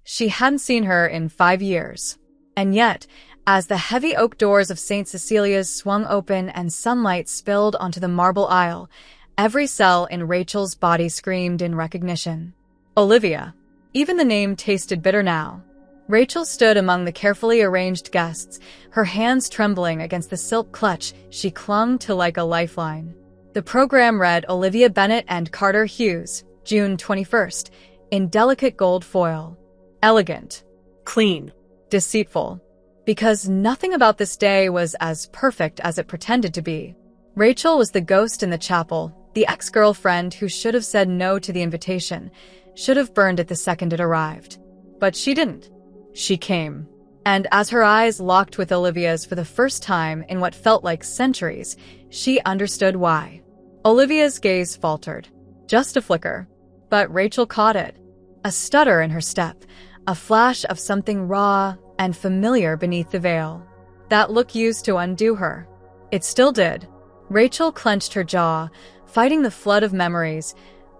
She hadn't seen her in 5 years. And yet, as the heavy oak doors of St. Cecilia's swung open and sunlight spilled onto the marble aisle, every cell in Rachel's body screamed in recognition. Olivia. Even the name tasted bitter now. Rachel stood among the carefully arranged guests, her hands trembling against the silk clutch she clung to like a lifeline. The program read Olivia Bennett and Carter Hughes, June 21st, in delicate gold foil. Elegant. Clean. Deceitful. Because nothing about this day was as perfect as it pretended to be. Rachel was the ghost in the chapel, the ex-girlfriend who should have said no to the invitation, should have burned it the second it arrived. But she didn't. She came. And as her eyes locked with Olivia's for the first time in what felt like centuries, she understood why. Olivia's gaze faltered. Just a flicker. But Rachel caught it. A stutter in her step, a flash of something raw and familiar beneath the veil. That look used to undo her. It still did. Rachel clenched her jaw, fighting the flood of memories,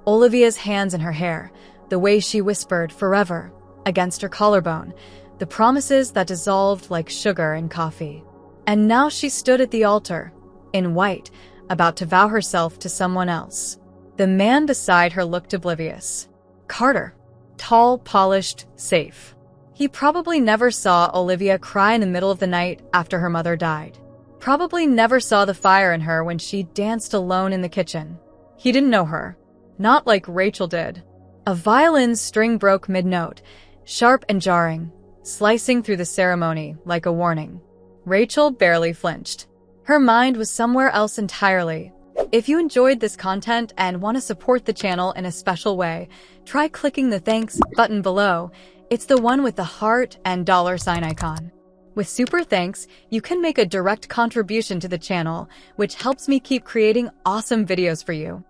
Olivia's hands in her hair, the way she whispered forever against her collarbone, the promises that dissolved like sugar in coffee. And now she stood at the altar, in white, about to vow herself to someone else. The man beside her looked oblivious. Carter. Tall, polished, safe. He probably never saw Olivia cry in the middle of the night after her mother died. Probably never saw the fire in her when she danced alone in the kitchen. He didn't know her. Not like Rachel did. A violin's string broke mid-note, sharp and jarring, slicing through the ceremony like a warning. Rachel barely flinched. Her mind was somewhere else entirely. If you enjoyed this content and want to support the channel in a special way, try clicking the thanks button below. It's the one with the heart and $sign icon. With super thanks, you can make a direct contribution to the channel, which helps me keep creating awesome videos for you.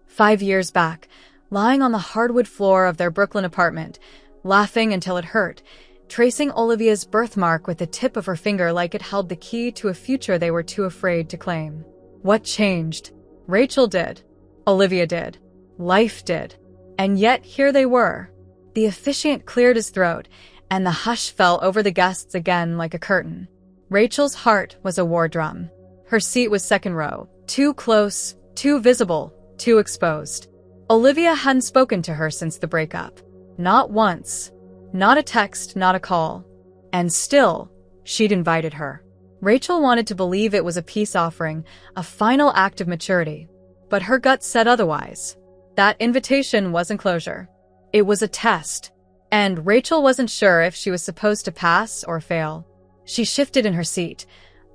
5 years back, lying on the hardwood floor of their Brooklyn apartment, laughing until it hurt, tracing Olivia's birthmark with the tip of her finger like it held the key to a future they were too afraid to claim. What changed? Rachel did. Olivia did. Life did. And yet here they were. The officiant cleared his throat, and the hush fell over the guests again like a curtain. Rachel's heart was a war drum. Her seat was second row, too close, too visible, too exposed. Olivia hadn't spoken to her since the breakup. Not once. Not a text, not a call. And still, she'd invited her. Rachel wanted to believe it was a peace offering, a final act of maturity. But her gut said otherwise. That invitation wasn't closure. It was a test. And Rachel wasn't sure if she was supposed to pass or fail. She shifted in her seat,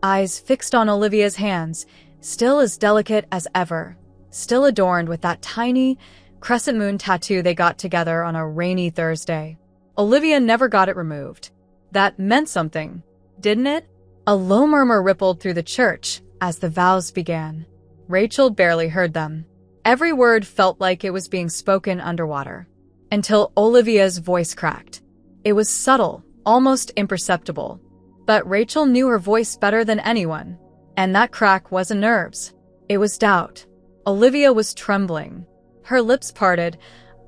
eyes fixed on Olivia's hands, still as delicate as ever, still adorned with that tiny crescent moon tattoo they got together on a rainy Thursday. Olivia never got it removed. That meant something, didn't it? A low murmur rippled through the church as the vows began. Rachel barely heard them. Every word felt like it was being spoken underwater. Until Olivia's voice cracked. It was subtle, almost imperceptible. But Rachel knew her voice better than anyone. And that crack wasn't nerves. It was doubt. Olivia was trembling. Her lips parted,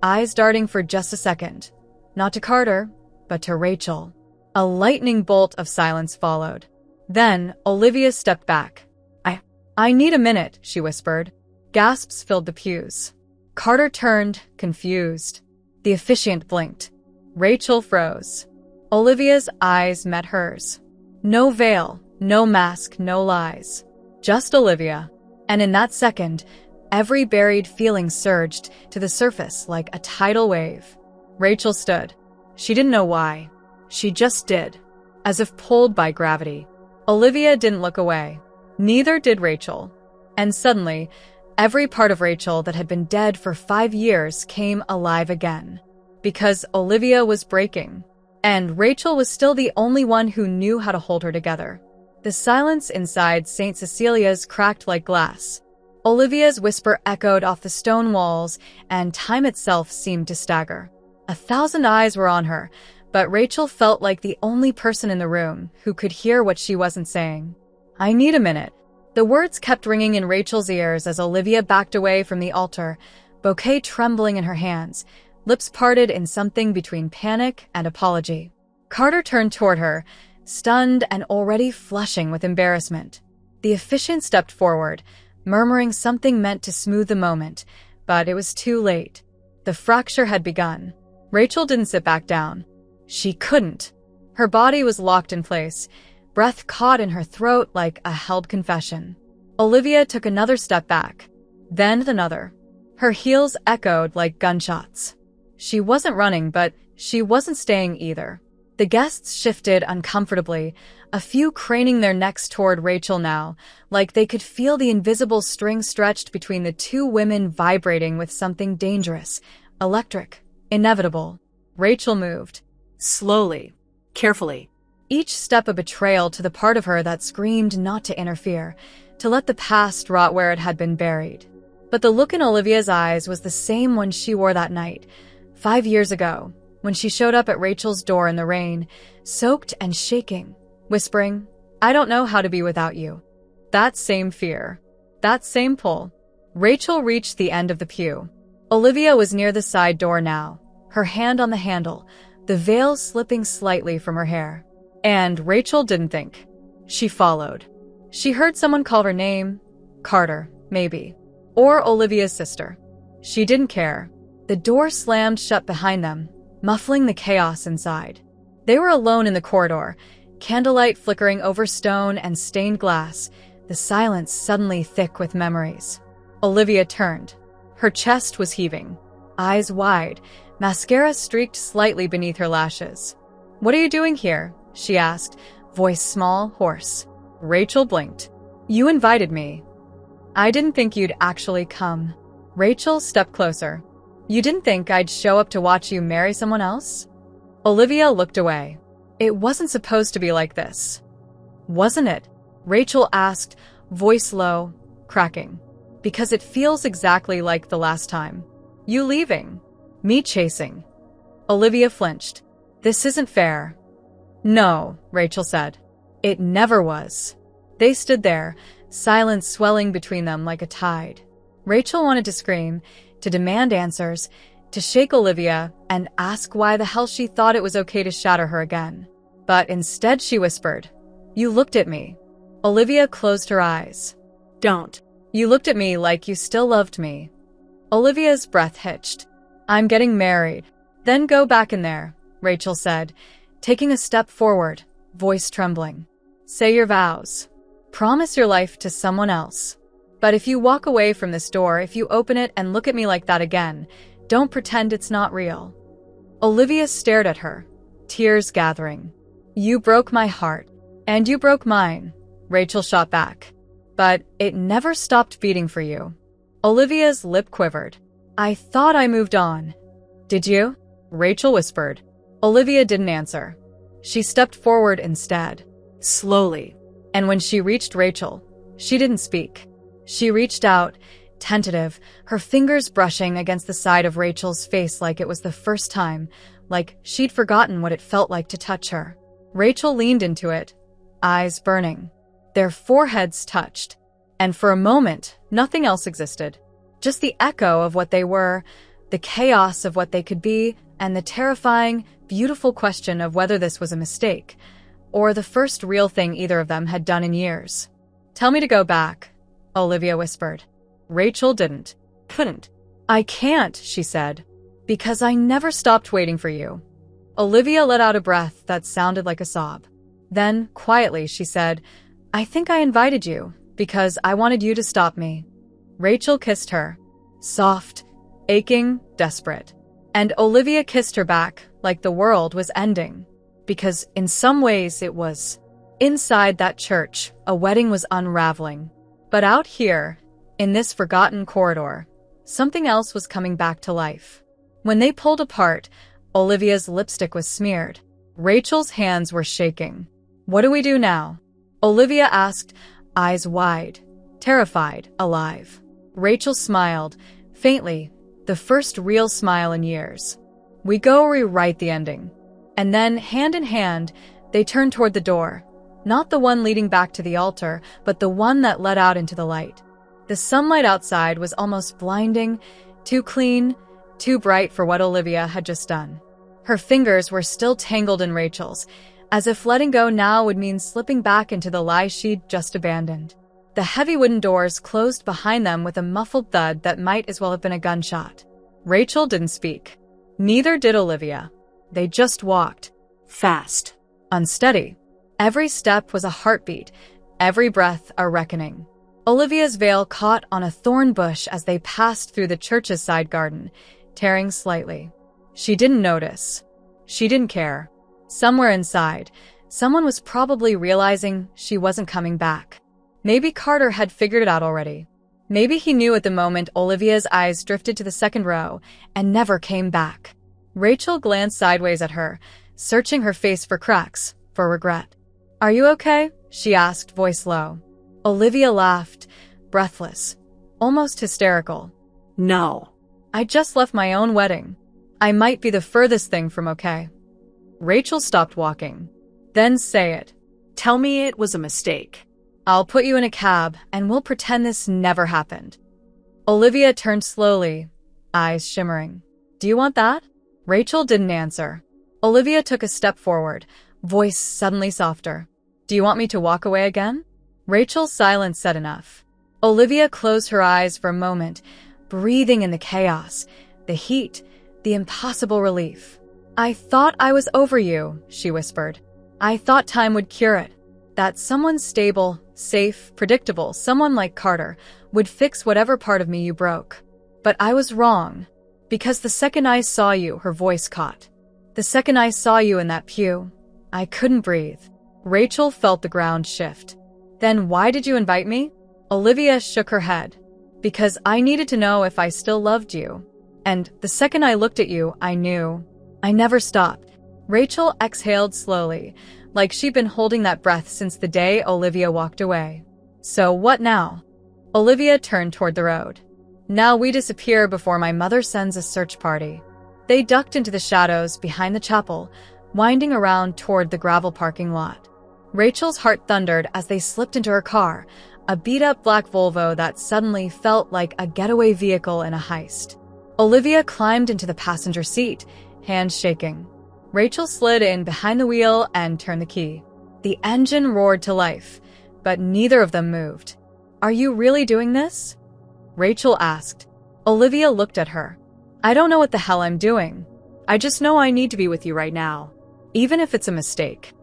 eyes darting for just a second. Not to Carter, but to Rachel. A lightning bolt of silence followed. Then, Olivia stepped back. I need a minute, she whispered. Gasps filled the pews. Carter turned, confused. The officiant blinked. Rachel froze. Olivia's eyes met hers. No veil, no mask, no lies. Just Olivia. And in that second, every buried feeling surged to the surface like a tidal wave. Rachel stood. She didn't know why. She just did. As if pulled by gravity. Olivia didn't look away. Neither did Rachel. And suddenly, every part of Rachel that had been dead for 5 years came alive again. Because Olivia was breaking. And Rachel was still the only one who knew how to hold her together. The silence inside St. Cecilia's cracked like glass. Olivia's whisper echoed off the stone walls, and time itself seemed to stagger. 1,000 eyes were on her, but Rachel felt like the only person in the room who could hear what she wasn't saying. I need a minute. The words kept ringing in Rachel's ears as Olivia backed away from the altar, bouquet trembling in her hands, lips parted in something between panic and apology. Carter turned toward her, stunned and already flushing with embarrassment. The officiant stepped forward, murmuring something meant to smooth the moment, but it was too late. The fracture had begun. Rachel didn't sit back down. She couldn't. Her body was locked in place, breath caught in her throat like a held confession. Olivia took another step back, then another. Her heels echoed like gunshots. She wasn't running, but she wasn't staying either. The guests shifted uncomfortably, a few craning their necks toward Rachel now, like they could feel the invisible string stretched between the two women vibrating with something dangerous, electric, inevitable. Rachel moved. Slowly, carefully. Each step a betrayal to the part of her that screamed not to interfere, to let the past rot where it had been buried. But the look in Olivia's eyes was the same one she wore that night, 5 years ago, when she showed up at Rachel's door in the rain, soaked and shaking, whispering, "I don't know how to be without you." That same fear. That same pull. Rachel reached the end of the pew. Olivia was near the side door now, her hand on the handle, the veil slipping slightly from her hair. And Rachel didn't think. She followed. She heard someone call her name, Carter, maybe, or Olivia's sister. She didn't care. The door slammed shut behind them, muffling the chaos inside. They were alone in the corridor, candlelight flickering over stone and stained glass, the silence suddenly thick with memories. Olivia turned. Her chest was heaving, eyes wide, mascara streaked slightly beneath her lashes. "What are you doing here?" she asked, voice small, hoarse. Rachel blinked. "You invited me." "I didn't think you'd actually come." Rachel stepped closer. "You didn't think I'd show up to watch you marry someone else?" Olivia looked away. "It wasn't supposed to be like this." "Wasn't it?" Rachel asked, voice low, cracking. "Because it feels exactly like the last time. You leaving. Me chasing." Olivia flinched. "This isn't fair." "No," Rachel said. "It never was." They stood there, silence swelling between them like a tide. Rachel wanted to scream, to demand answers, to shake Olivia and ask why the hell she thought it was okay to shatter her again. But instead she whispered, "You looked at me." Olivia closed her eyes. "Don't. You looked at me like you still loved me." Olivia's breath hitched. "I'm getting married." "Then go back in there," Rachel said, taking a step forward, voice trembling. "Say your vows. Promise your life to someone else. But if you walk away from this door, if you open it and look at me like that again, don't pretend it's not real." Olivia stared at her, tears gathering. "You broke my heart. And you broke mine," Rachel shot back. "But it never stopped beating for you." Olivia's lip quivered. "I thought I moved on." "Did you?" Rachel whispered. Olivia didn't answer. She stepped forward instead, slowly. And when she reached Rachel, she didn't speak. She reached out, tentative, her fingers brushing against the side of Rachel's face like it was the first time, like she'd forgotten what it felt like to touch her. Rachel leaned into it, eyes burning. Their foreheads touched, and for a moment, nothing else existed. Just the echo of what they were, the chaos of what they could be, and the terrifying, beautiful question of whether this was a mistake, or the first real thing either of them had done in years. "Tell me to go back," Olivia whispered. Rachel couldn't. "I can't," she said, "because I never stopped waiting for you." Olivia let out a breath that sounded like a sob. Then, quietly, she said, "I think I invited you, because I wanted you to stop me." Rachel kissed her, soft, aching, desperate. And Olivia kissed her back like the world was ending, because in some ways it was. Inside that church, a wedding was unraveling. But out here, in this forgotten corridor, something else was coming back to life. When they pulled apart, Olivia's lipstick was smeared. Rachel's hands were shaking. "What do we do now?" Olivia asked, eyes wide, terrified, alive. Rachel smiled, faintly, the first real smile in years. "We go rewrite the ending." And then, hand in hand, they turned toward the door. Not the one leading back to the altar, but the one that led out into the light. The sunlight outside was almost blinding, too clean, too bright for what Olivia had just done. Her fingers were still tangled in Rachel's, as if letting go now would mean slipping back into the lie she'd just abandoned. The heavy wooden doors closed behind them with a muffled thud that might as well have been a gunshot. Rachel didn't speak. Neither did Olivia. They just walked. Fast. Unsteady. Every step was a heartbeat, every breath a reckoning. Olivia's veil caught on a thorn bush as they passed through the church's side garden, tearing slightly. She didn't notice. She didn't care. Somewhere inside, someone was probably realizing she wasn't coming back. Maybe Carter had figured it out already. Maybe he knew at the moment Olivia's eyes drifted to the second row and never came back. Rachel glanced sideways at her, searching her face for cracks, for regret. "Are you okay?" she asked, voice low. Olivia laughed, breathless, almost hysterical. No. "I just left my own wedding. I might be the furthest thing from okay." Rachel stopped walking. "Then say it. Tell me it was a mistake." "I'll put you in a cab, and we'll pretend this never happened." Olivia turned slowly, eyes shimmering. "Do you want that?" Rachel didn't answer. Olivia took a step forward, voice suddenly softer. "Do you want me to walk away again?" Rachel's silence said enough. Olivia closed her eyes for a moment, breathing in the chaos, the heat, the impossible relief. "I thought I was over you," she whispered. "I thought time would cure it. That someone stable, safe, predictable, someone like Carter, would fix whatever part of me you broke. But I was wrong. Because the second I saw you," her voice caught. "The second I saw you in that pew, I couldn't breathe." Rachel felt the ground shift. "Then why did you invite me?" Olivia shook her head. "Because I needed to know if I still loved you. And the second I looked at you, I knew. I never stopped." Rachel exhaled slowly, like she'd been holding that breath since the day Olivia walked away. "So what now?" Olivia turned toward the road. "Now we disappear before my mother sends a search party." They ducked into the shadows behind the chapel, winding around toward the gravel parking lot. Rachel's heart thundered as they slipped into her car, a beat-up black Volvo that suddenly felt like a getaway vehicle in a heist. Olivia climbed into the passenger seat, hands shaking. Rachel slid in behind the wheel and turned the key. The engine roared to life, but neither of them moved. "Are you really doing this?" Rachel asked. Olivia looked at her. "I don't know what the hell I'm doing. I just know I need to be with you right now, even if it's a mistake."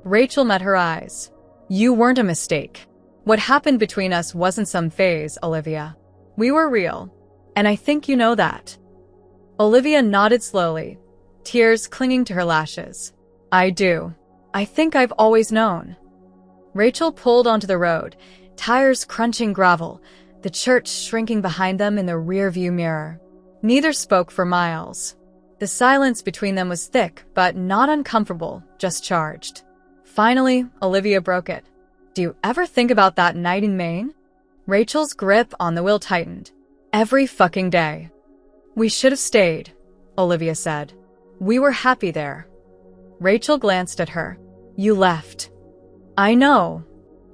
Rachel met her eyes. "You weren't a mistake. What happened between us wasn't some phase, Olivia. We were real, and I think you know that." Olivia nodded slowly, tears clinging to her lashes. "I do. I think I've always known." Rachel pulled onto the road, tires crunching gravel, the church shrinking behind them in the rearview mirror. Neither spoke for miles. The silence between them was thick, but not uncomfortable, just charged. Finally, Olivia broke it. "Do you ever think about that night in Maine?" Rachel's grip on the wheel tightened. "Every fucking day." "We should have stayed," Olivia said. "We were happy there." Rachel glanced at her. "You left." "I know."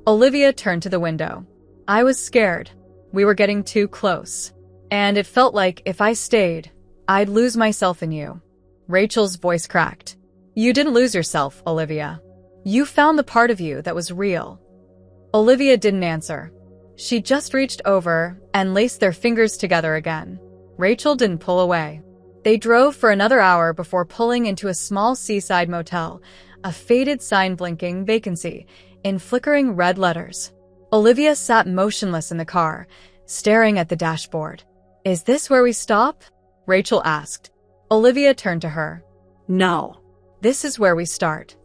Olivia turned to the window. "I was scared. We were getting too close. And it felt like if I stayed, I'd lose myself in you." Rachel's voice cracked. "You didn't lose yourself, Olivia. You found the part of you that was real." Olivia didn't answer. She just reached over and laced their fingers together again. Rachel didn't pull away. They drove for another hour before pulling into a small seaside motel, a faded sign blinking vacancy in flickering red letters. Olivia sat motionless in the car, staring at the dashboard. "Is this where we stop?" Rachel asked. Olivia turned to her. "No. This is where we start."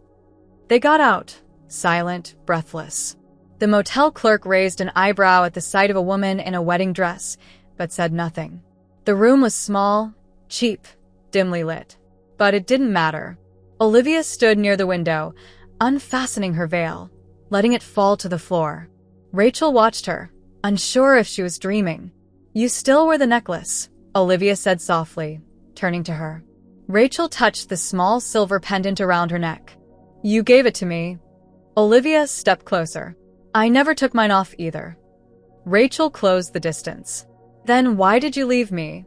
They got out, silent, breathless. The motel clerk raised an eyebrow at the sight of a woman in a wedding dress, but said nothing. The room was small, cheap, dimly lit. But it didn't matter. Olivia stood near the window, unfastening her veil, letting it fall to the floor. Rachel watched her, unsure if she was dreaming. "You still wear the necklace," Olivia said softly, turning to her. Rachel touched the small silver pendant around her neck. "You gave it to me." Olivia stepped closer. "I never took mine off either." Rachel closed the distance. "Then why did you leave me?"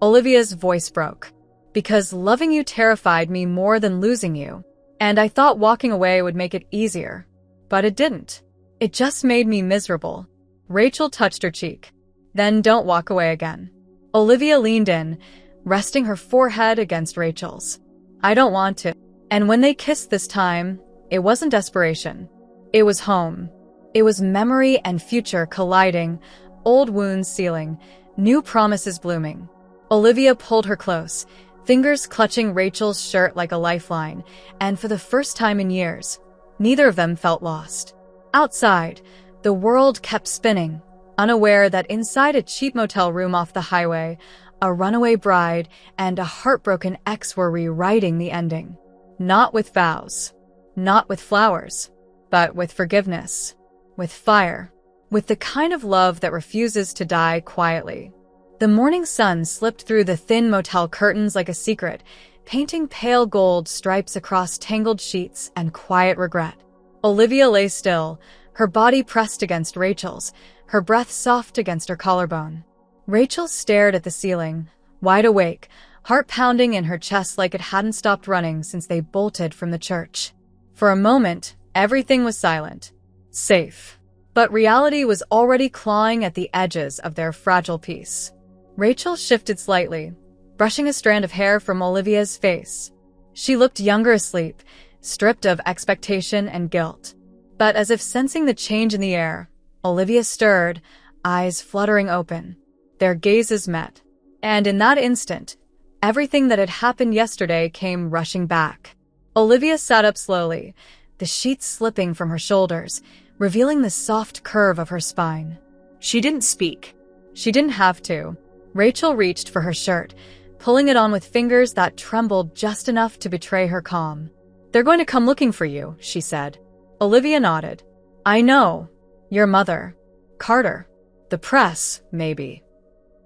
Olivia's voice broke. Because loving you terrified me more than losing you. And I thought walking away would make it easier. But it didn't. It just made me miserable. Rachel touched her cheek. Then don't walk away again. Olivia leaned in, resting her forehead against Rachel's. I don't want to. And when they kissed this time, it wasn't desperation. It was home. It was memory and future colliding, old wounds sealing, new promises blooming. Olivia pulled her close, fingers clutching Rachel's shirt like a lifeline, and for the first time in years, neither of them felt lost. Outside, the world kept spinning, unaware that inside a cheap motel room off the highway, a runaway bride and a heartbroken ex were rewriting the ending. Not with vows, not with flowers, but with forgiveness, with fire, with the kind of love that refuses to die quietly. The morning sun slipped through the thin motel curtains like a secret, painting pale gold stripes across tangled sheets and quiet regret. Olivia lay still, her body pressed against Rachel's, her breath soft against her collarbone. Rachel stared at the ceiling, wide awake, heart pounding in her chest like it hadn't stopped running since they bolted from the church. For a moment, everything was silent. Safe. But reality was already clawing at the edges of their fragile peace. Rachel shifted slightly, brushing a strand of hair from Olivia's face. She looked younger asleep, stripped of expectation and guilt. But as if sensing the change in the air, Olivia stirred, eyes fluttering open. Their gazes met. And in that instant, everything that had happened yesterday came rushing back. Olivia sat up slowly, the sheets slipping from her shoulders, revealing the soft curve of her spine. She didn't speak. She didn't have to. Rachel reached for her shirt, pulling it on with fingers that trembled just enough to betray her calm. They're going to come looking for you, she said. Olivia nodded. I know. Your mother. Carter. The press, maybe.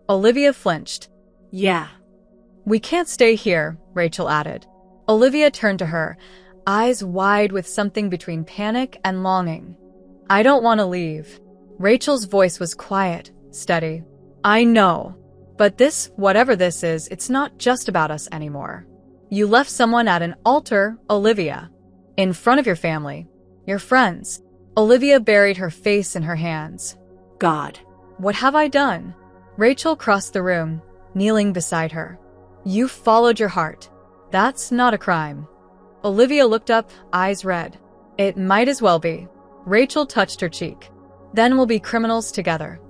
Olivia flinched. Yeah. We can't stay here, Rachel added. Olivia turned to her, eyes wide with something between panic and longing. I don't want to leave. Rachel's voice was quiet, steady. I know. But this, whatever this is, it's not just about us anymore. You left someone at an altar, Olivia. In front of your family. Your friends. Olivia buried her face in her hands. God. What have I done? Rachel crossed the room, kneeling beside her. You followed your heart. That's not a crime. Olivia looked up, eyes red. It might as well be. Rachel touched her cheek. Then we'll be criminals together.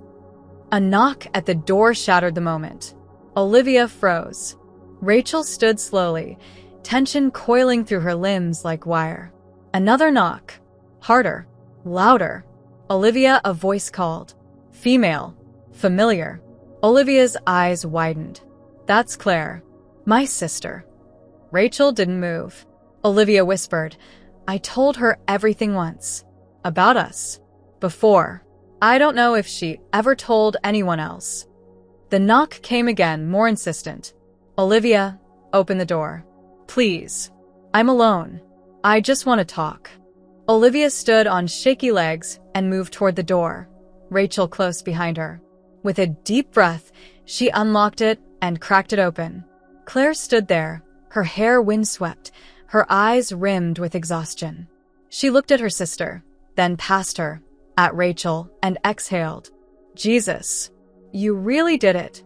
A knock at the door shattered the moment. Olivia froze. Rachel stood slowly, tension coiling through her limbs like wire. Another knock. Harder. Louder. Olivia, a voice called. Female. Familiar. Olivia's eyes widened. That's Claire. My sister. Rachel didn't move. Olivia whispered, I told her everything once. About us. Before. I don't know if she ever told anyone else. The knock came again, more insistent. Olivia, open the door. Please. I'm alone. I just want to talk. Olivia stood on shaky legs and moved toward the door, Rachel close behind her. With a deep breath, she unlocked it and cracked it open. Claire stood there, her hair windswept, her eyes rimmed with exhaustion. She looked at her sister, then past her, at Rachel, and exhaled. Jesus, you really did it.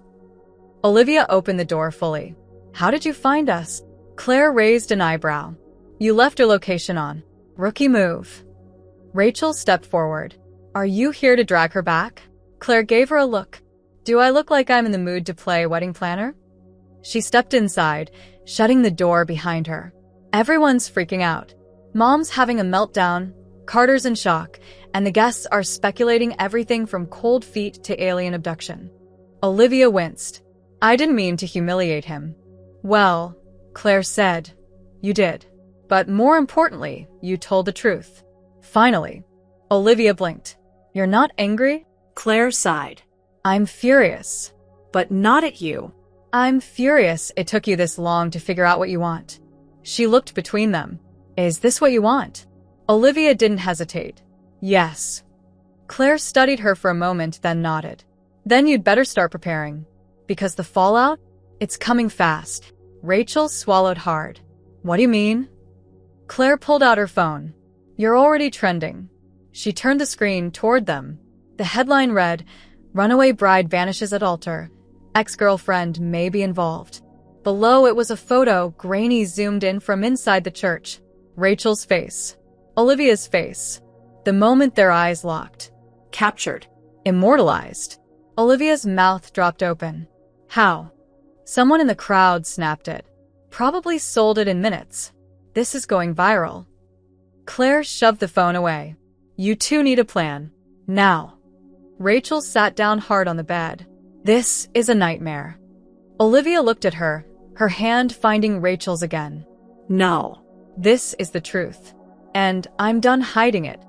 Olivia opened the door fully. How did you find us? Claire raised an eyebrow. You left your location on. Rookie move. Rachel stepped forward. Are you here to drag her back? Claire gave her a look. Do I look like I'm in the mood to play wedding planner? She stepped inside, shutting the door behind her. Everyone's freaking out. Mom's having a meltdown, Carter's in shock, and the guests are speculating everything from cold feet to alien abduction. Olivia winced. I didn't mean to humiliate him. Well, Claire said, you did. But more importantly, you told the truth. Finally. Olivia blinked. You're not angry? Claire sighed. I'm furious. But not at you. I'm furious it took you this long to figure out what you want. She looked between them. Is this what you want? Olivia didn't hesitate. Yes. Claire studied her for a moment, then nodded. Then you'd better start preparing. Because the fallout? It's coming fast. Rachel swallowed hard. What do you mean? Claire pulled out her phone. You're already trending. She turned the screen toward them. The headline read, Runaway bride vanishes at altar. Ex-girlfriend may be involved. Below it was a photo grainy zoomed in from inside the church. Rachel's face. Olivia's face. The moment their eyes locked. Captured. Immortalized. Olivia's mouth dropped open. How? Someone in the crowd snapped it. Probably sold it in minutes. This is going viral. Claire shoved the phone away. You two need a plan. Now. Rachel sat down hard on the bed. This is a nightmare. Olivia looked at her, her hand finding Rachel's again. No. This is the truth. And I'm done hiding it.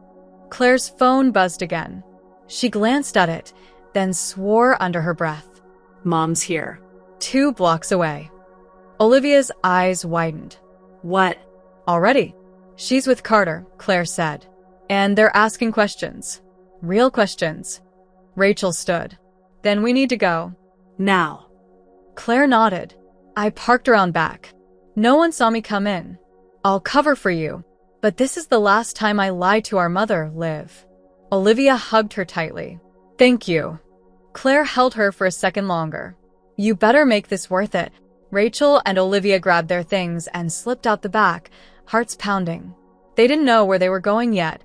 Claire's phone buzzed again. She glanced at it, then swore under her breath. Mom's here. 2 blocks away. Olivia's eyes widened. What? Already. She's with Carter, Claire said. And they're asking questions. Real questions. Rachel stood. Then we need to go. Now. Claire nodded. I parked around back. No one saw me come in. I'll cover for you. But this is the last time I lie to our mother, Liv. Olivia hugged her tightly. Thank you. Claire held her for a second longer. You better make this worth it. Rachel and Olivia grabbed their things and slipped out the back, hearts pounding. They didn't know where they were going yet,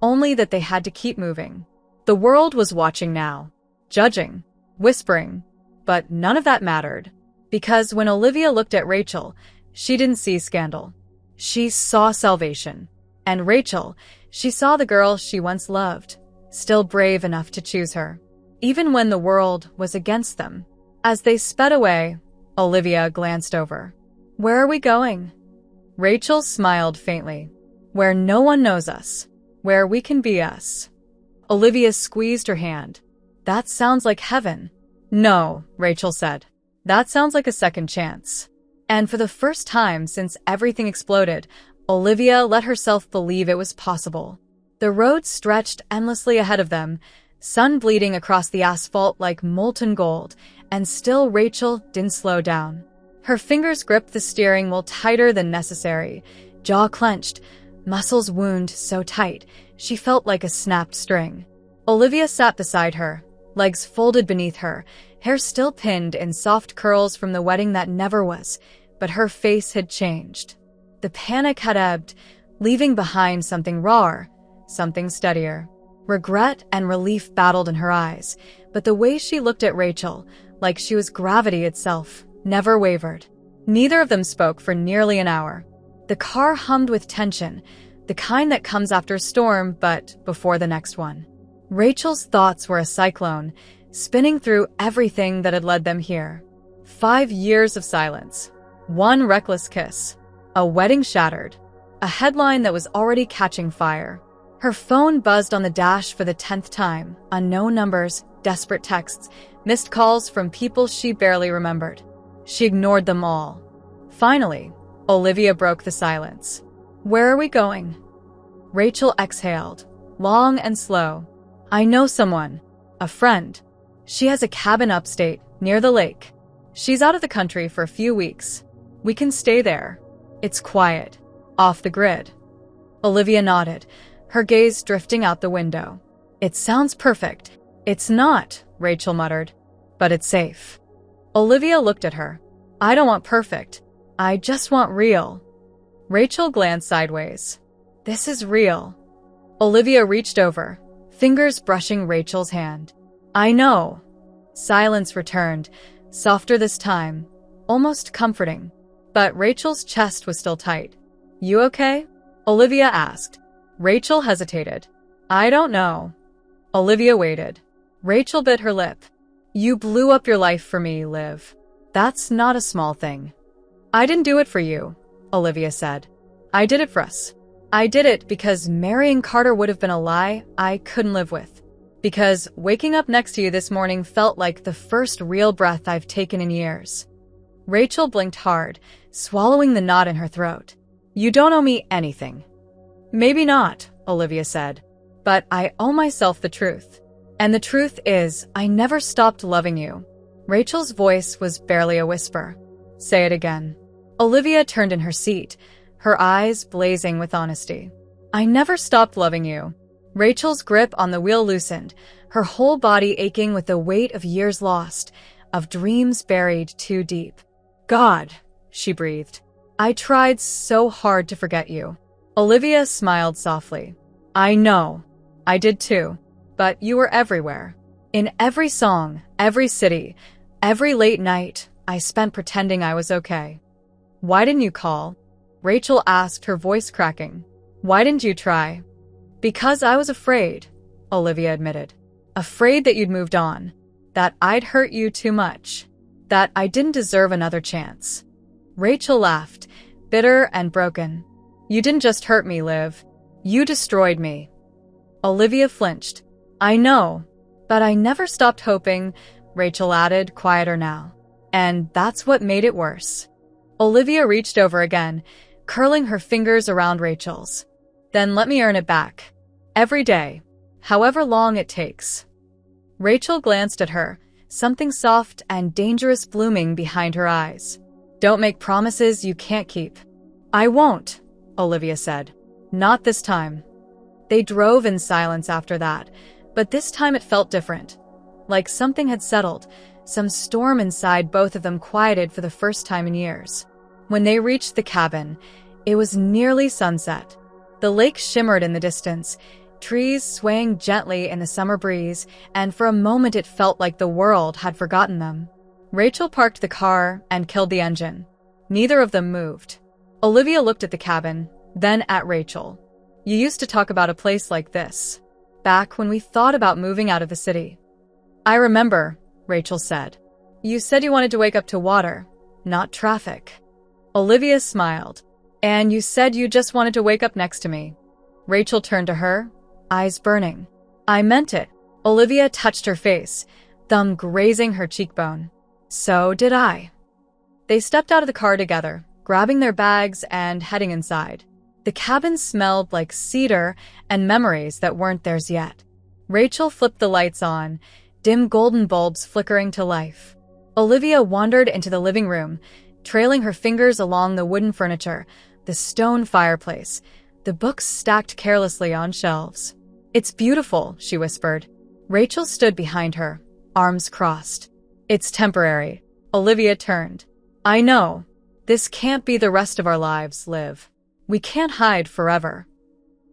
only that they had to keep moving. The world was watching now, judging, whispering, but none of that mattered. Because when Olivia looked at Rachel, she didn't see scandal. She saw salvation. And Rachel, she saw the girl she once loved, still brave enough to choose her, even when the world was against them. As they sped away, Olivia glanced over. Where are we going? Rachel smiled faintly. Where no one knows us. Where we can be us. Olivia squeezed her hand. That sounds like heaven. No, Rachel said. That sounds like a second chance. And for the first time since everything exploded, Olivia let herself believe it was possible. The road stretched endlessly ahead of them, sun bleeding across the asphalt like molten gold, and still Rachel didn't slow down. Her fingers gripped the steering wheel tighter than necessary, jaw clenched, muscles wound so tight she felt like a snapped string. Olivia sat beside her, legs folded beneath her, hair still pinned in soft curls from the wedding that never was, but her face had changed. The panic had ebbed, leaving behind something rawer, something steadier. Regret and relief battled in her eyes, but the way she looked at Rachel, like she was gravity itself, never wavered. Neither of them spoke for nearly an hour. The car hummed with tension, the kind that comes after a storm, but before the next one. Rachel's thoughts were a cyclone, spinning through everything that had led them here. 5 years of silence. 1 reckless kiss. A wedding shattered. A headline that was already catching fire. Her phone buzzed on the dash for the 10th time. Unknown numbers, desperate texts, missed calls from people she barely remembered. She ignored them all. Finally, Olivia broke the silence. Where are we going? Rachel exhaled, long and slow. I know someone. A friend. She has a cabin upstate, near the lake. She's out of the country for a few weeks. We can stay there. It's quiet. Off the grid. Olivia nodded, her gaze drifting out the window. It sounds perfect. It's not, Rachel muttered. But it's safe. Olivia looked at her. I don't want perfect. I just want real. Rachel glanced sideways. This is real. Olivia reached over, fingers brushing Rachel's hand. I know. Silence returned, softer this time, almost comforting. But Rachel's chest was still tight. You okay? Olivia asked. Rachel hesitated. I don't know. Olivia waited. Rachel bit her lip. You blew up your life for me, Liv. That's not a small thing. I didn't do it for you, Olivia said. I did it for us. I did it because marrying Carter would have been a lie I couldn't live with. Because waking up next to you this morning felt like the first real breath I've taken in years. Rachel blinked hard, swallowing the knot in her throat. You don't owe me anything. Maybe not, Olivia said. But I owe myself the truth. And the truth is, I never stopped loving you. Rachel's voice was barely a whisper. Say it again. Olivia turned in her seat, her eyes blazing with honesty. I never stopped loving you. Rachel's grip on the wheel loosened, her whole body aching with the weight of years lost, of dreams buried too deep. God, she breathed. I tried so hard to forget you. Olivia smiled softly. I know. I did too. But you were everywhere. In every song, every city, every late night, I spent pretending I was okay. Why didn't you call? Rachel asked, her voice cracking. Why didn't you try? Because I was afraid, Olivia admitted. Afraid that you'd moved on. That I'd hurt you too much. That I didn't deserve another chance. Rachel laughed, bitter and broken. You didn't just hurt me, Liv. You destroyed me. Olivia flinched. I know, but I never stopped hoping, Rachel added, quieter now. And that's what made it worse. Olivia reached over again, curling her fingers around Rachel's. Then let me earn it back. Every day. However long it takes. Rachel glanced at her, something soft and dangerous blooming behind her eyes. Don't make promises you can't keep. I won't, Olivia said. Not this time. They drove in silence after that, but this time it felt different. Like something had settled, some storm inside both of them quieted for the first time in years. When they reached the cabin, it was nearly sunset. The lake shimmered in the distance, trees swaying gently in the summer breeze, and for a moment it felt like the world had forgotten them. Rachel parked the car and killed the engine. Neither of them moved. Olivia looked at the cabin, then at Rachel. You used to talk about a place like this, back when we thought about moving out of the city. I remember, Rachel said. You said you wanted to wake up to water, not traffic. Olivia smiled. And you said you just wanted to wake up next to me. Rachel turned to her, eyes burning. I meant it. Olivia touched her face, thumb grazing her cheekbone. So did I. They stepped out of the car together, grabbing their bags and heading inside. The cabin smelled like cedar and memories that weren't theirs yet. Rachel flipped the lights on, dim golden bulbs flickering to life. Olivia wandered into the living room, trailing her fingers along the wooden furniture, the stone fireplace, the books stacked carelessly on shelves. It's beautiful, she whispered. Rachel stood behind her, arms crossed. It's temporary. Olivia turned. I know. This can't be the rest of our lives, Liv. We can't hide forever.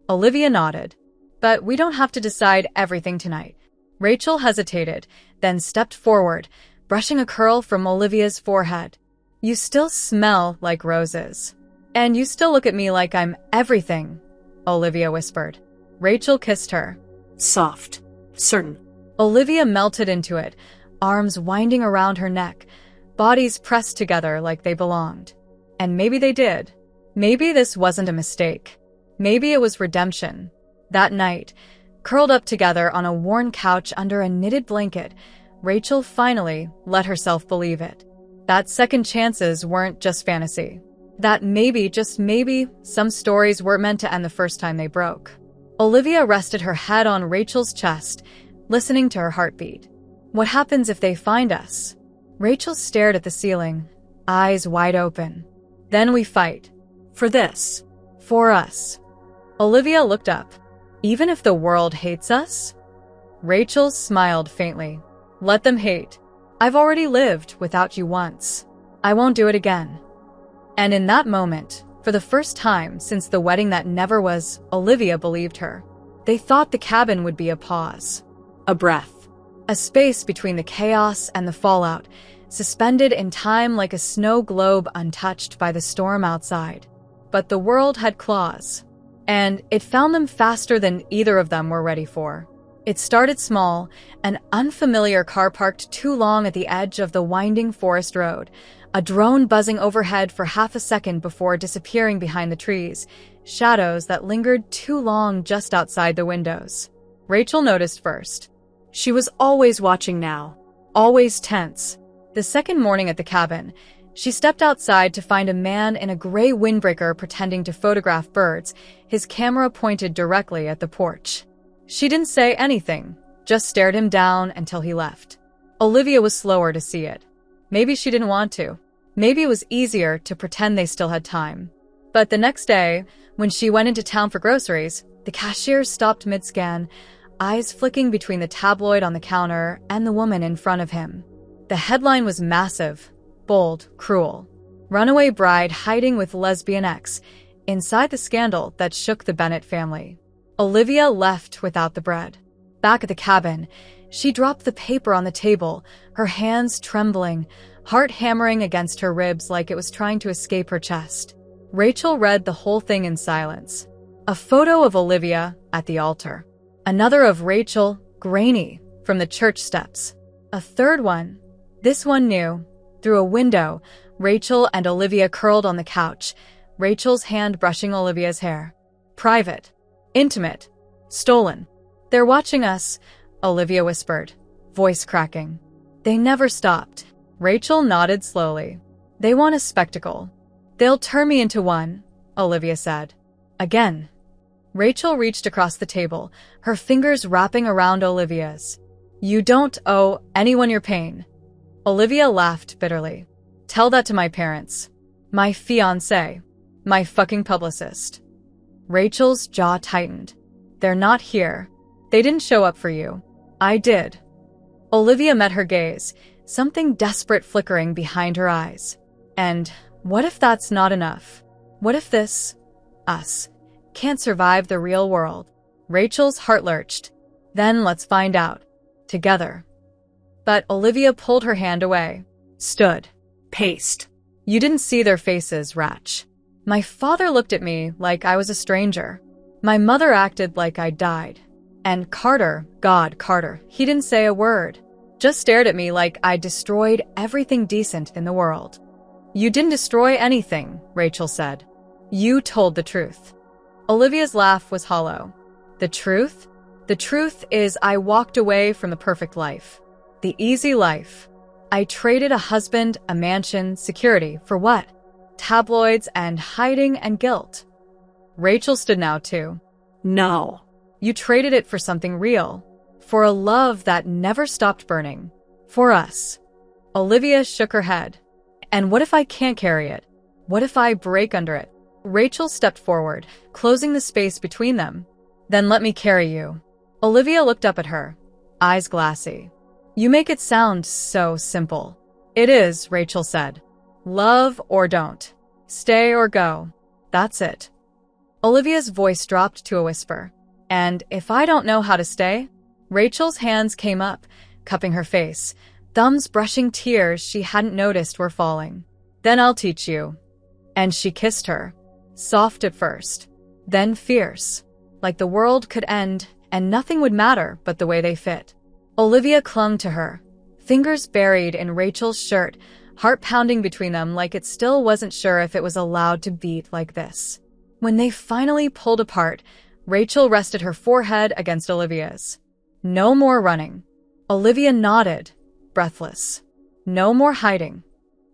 Olivia nodded. But we don't have to decide everything tonight. Rachel hesitated, then stepped forward, brushing a curl from Olivia's forehead. You still smell like roses. And you still look at me like I'm everything, Olivia whispered. Rachel kissed her. Soft. Certain. Olivia melted into it, arms winding around her neck, bodies pressed together like they belonged. And maybe they did. Maybe this wasn't a mistake. Maybe it was redemption. That night, curled up together on a worn couch under a knitted blanket, Rachel finally let herself believe it. That second chances weren't just fantasy. That maybe, just maybe, some stories weren't meant to end the first time they broke. Olivia rested her head on Rachel's chest, listening to her heartbeat. What happens if they find us? Rachel stared at the ceiling, eyes wide open. Then we fight. For this. For us. Olivia looked up. Even if the world hates us? Rachel smiled faintly. Let them hate. I've already lived without you once. I won't do it again. And in that moment, for the first time since the wedding that never was, Olivia believed her. They thought the cabin would be a pause. A breath. A space between the chaos and the fallout, suspended in time like a snow globe untouched by the storm outside. But the world had claws. And it found them faster than either of them were ready for. It started small, an unfamiliar car parked too long at the edge of the winding forest road, a drone buzzing overhead for half a second before disappearing behind the trees, shadows that lingered too long just outside the windows. Rachel noticed first. She was always watching now, always tense. The second morning at the cabin, she stepped outside to find a man in a gray windbreaker pretending to photograph birds, his camera pointed directly at the porch. She didn't say anything, just stared him down until he left. Olivia was slower to see it. Maybe she didn't want to. Maybe it was easier to pretend they still had time. But the next day, when she went into town for groceries, the cashier stopped mid-scan, eyes flicking between the tabloid on the counter and the woman in front of him. The headline was massive, bold, cruel. Runaway bride hiding with lesbian ex, inside the scandal that shook the Bennett family. Olivia left without the bread. Back at the cabin, she dropped the paper on the table, her hands trembling, heart hammering against her ribs like it was trying to escape her chest. Rachel read the whole thing in silence. A photo of Olivia at the altar. Another of Rachel, grainy, from the church steps. A third one. This one new. Through a window, Rachel and Olivia curled on the couch, Rachel's hand brushing Olivia's hair. Private. Intimate. Stolen. They're watching us, Olivia whispered, voice cracking. They never stopped. Rachel nodded slowly. They want a spectacle. They'll turn me into one, Olivia said. Again. Rachel reached across the table, her fingers wrapping around Olivia's. You don't owe anyone your pain. Olivia laughed bitterly. Tell that to my parents. My fiancé. My fucking publicist. Rachel's jaw tightened. They're not here. They didn't show up for you. I did. Olivia met her gaze, something desperate flickering behind her eyes. And what if that's not enough? What if this, us, can't survive the real world? Rachel's heart lurched. Then let's find out. Together. But Olivia pulled her hand away. Stood. Paced. You didn't see their faces, Ratch. My father looked at me like I was a stranger. My mother acted like I died. And Carter, God, Carter, he didn't say a word. Just stared at me like I destroyed everything decent in the world. You didn't destroy anything, Rachel said. You told the truth. Olivia's laugh was hollow. The truth? The truth is I walked away from the perfect life. The easy life. I traded a husband, a mansion, security, for what? Tabloids and hiding and guilt. Rachel stood now too. No. You traded it for something real. For a love that never stopped burning. For us. Olivia shook her head. And what if I can't carry it? What if I break under it? Rachel stepped forward, closing the space between them. Then let me carry you. Olivia looked up at her, eyes glassy. You make it sound so simple. It is, Rachel said. Love or don't. Stay or go. That's it. Olivia's voice dropped to a whisper. And if I don't know how to stay? Rachel's hands came up, cupping her face, thumbs brushing tears she hadn't noticed were falling. Then I'll teach you. And she kissed her. Soft at first, then fierce. Like the world could end and nothing would matter but the way they fit. Olivia clung to her, fingers buried in Rachel's shirt, heart pounding between them like it still wasn't sure if it was allowed to beat like this. When they finally pulled apart, Rachel rested her forehead against Olivia's. No more running. Olivia nodded, breathless. No more hiding.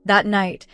That night,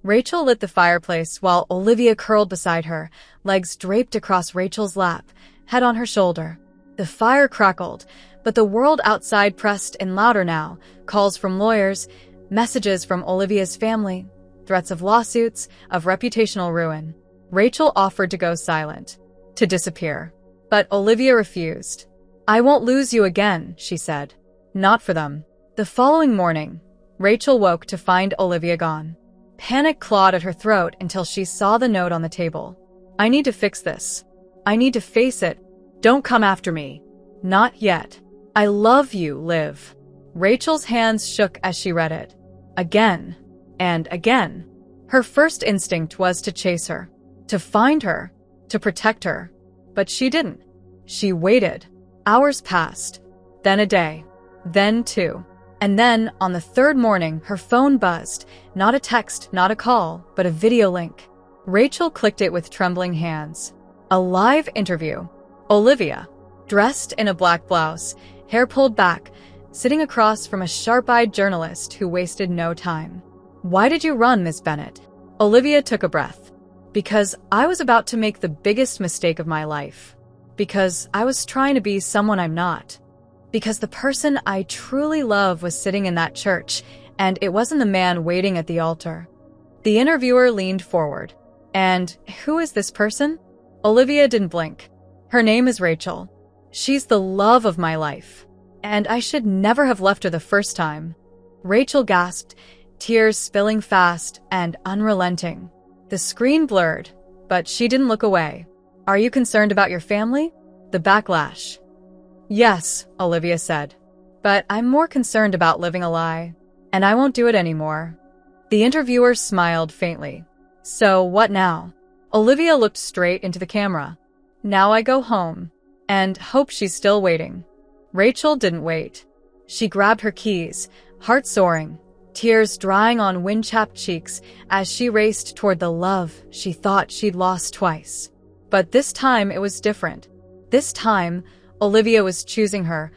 Rachel lit the fireplace while Olivia curled beside her, legs draped across Rachel's lap, head on her shoulder. The fire crackled, but the world outside pressed in louder now, calls from lawyers, messages from Olivia's family, threats of lawsuits, of reputational ruin. Rachel offered to go silent, to disappear. But Olivia refused. I won't lose you again, she said. Not for them. The following morning, Rachel woke to find Olivia gone. Panic clawed at her throat until she saw the note on the table. I need to fix this. I need to face it. Don't come after me. Not yet. I love you, Liv. Rachel's hands shook as she read it. Again. And again. Her first instinct was to chase her. To find her. To protect her. But she didn't. She waited. Hours passed. Then a day. Then two. And then, on the third morning, her phone buzzed. Not a text, not a call, but a video link. Rachel clicked it with trembling hands. A live interview. Olivia, dressed in a black blouse, hair pulled back, sitting across from a sharp-eyed journalist who wasted no time. Why did you run, Miss Bennett? Olivia took a breath. Because I was about to make the biggest mistake of my life. Because I was trying to be someone I'm not. Because the person I truly love was sitting in that church, and it wasn't the man waiting at the altar. The interviewer leaned forward. And who is this person? Olivia didn't blink. Her name is Rachel. She's the love of my life. And I should never have left her the first time. Rachel gasped, tears spilling fast and unrelenting. The screen blurred, but she didn't look away. Are you concerned about your family? The backlash. Yes, Olivia said. But I'm more concerned about living a lie. And I won't do it anymore. The interviewer smiled faintly. So what now? Olivia looked straight into the camera. Now I go home. And hope she's still waiting. Rachel didn't wait. She grabbed her keys, heart soaring, tears drying on wind-chapped cheeks as she raced toward the love she thought she'd lost twice. But this time it was different. This time, Olivia was choosing her,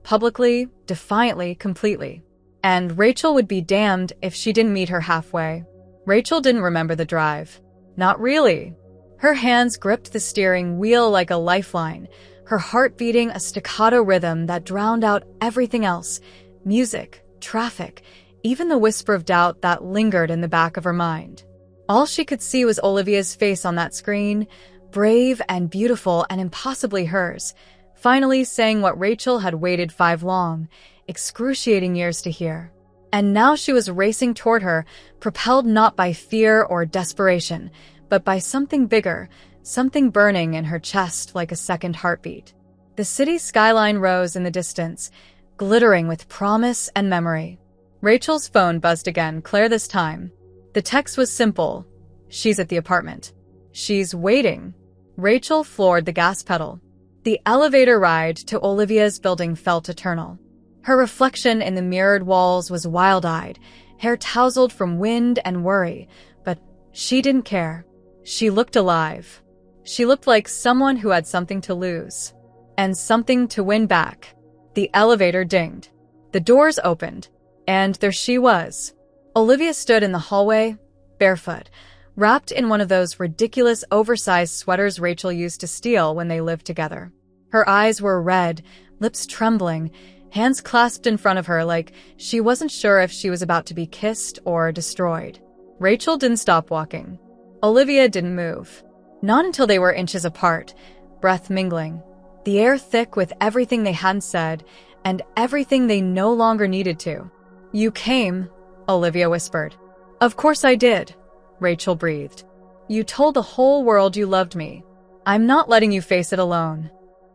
publicly, defiantly, completely. And Rachel would be damned if she didn't meet her halfway. Rachel didn't remember the drive. Not really. Her hands gripped the steering wheel like a lifeline, her heart beating a staccato rhythm that drowned out everything else. Music, traffic, even the whisper of doubt that lingered in the back of her mind. All she could see was Olivia's face on that screen, brave and beautiful and impossibly hers, finally saying what Rachel had waited 5 long, excruciating years to hear. And now she was racing toward her, propelled not by fear or desperation, but by something bigger, something burning in her chest like a second heartbeat. The city skyline rose in the distance, glittering with promise and memory. Rachel's phone buzzed again, clear this time. The text was simple. She's at the apartment. She's waiting. Rachel floored the gas pedal. The elevator ride to Olivia's building felt eternal. Her reflection in the mirrored walls was wild-eyed, hair tousled from wind and worry, but she didn't care. She looked alive. She looked like someone who had something to lose. And something to win back. The elevator dinged. The doors opened. And there she was. Olivia stood in the hallway, barefoot, wrapped in one of those ridiculous oversized sweaters Rachel used to steal when they lived together. Her eyes were red, lips trembling, hands clasped in front of her like she wasn't sure if she was about to be kissed or destroyed. Rachel didn't stop walking. Olivia didn't move. Not until they were inches apart, breath mingling, the air thick with everything they hadn't said and everything they no longer needed to. You came, Olivia whispered. Of course I did, Rachel breathed. You told the whole world you loved me. I'm not letting you face it alone.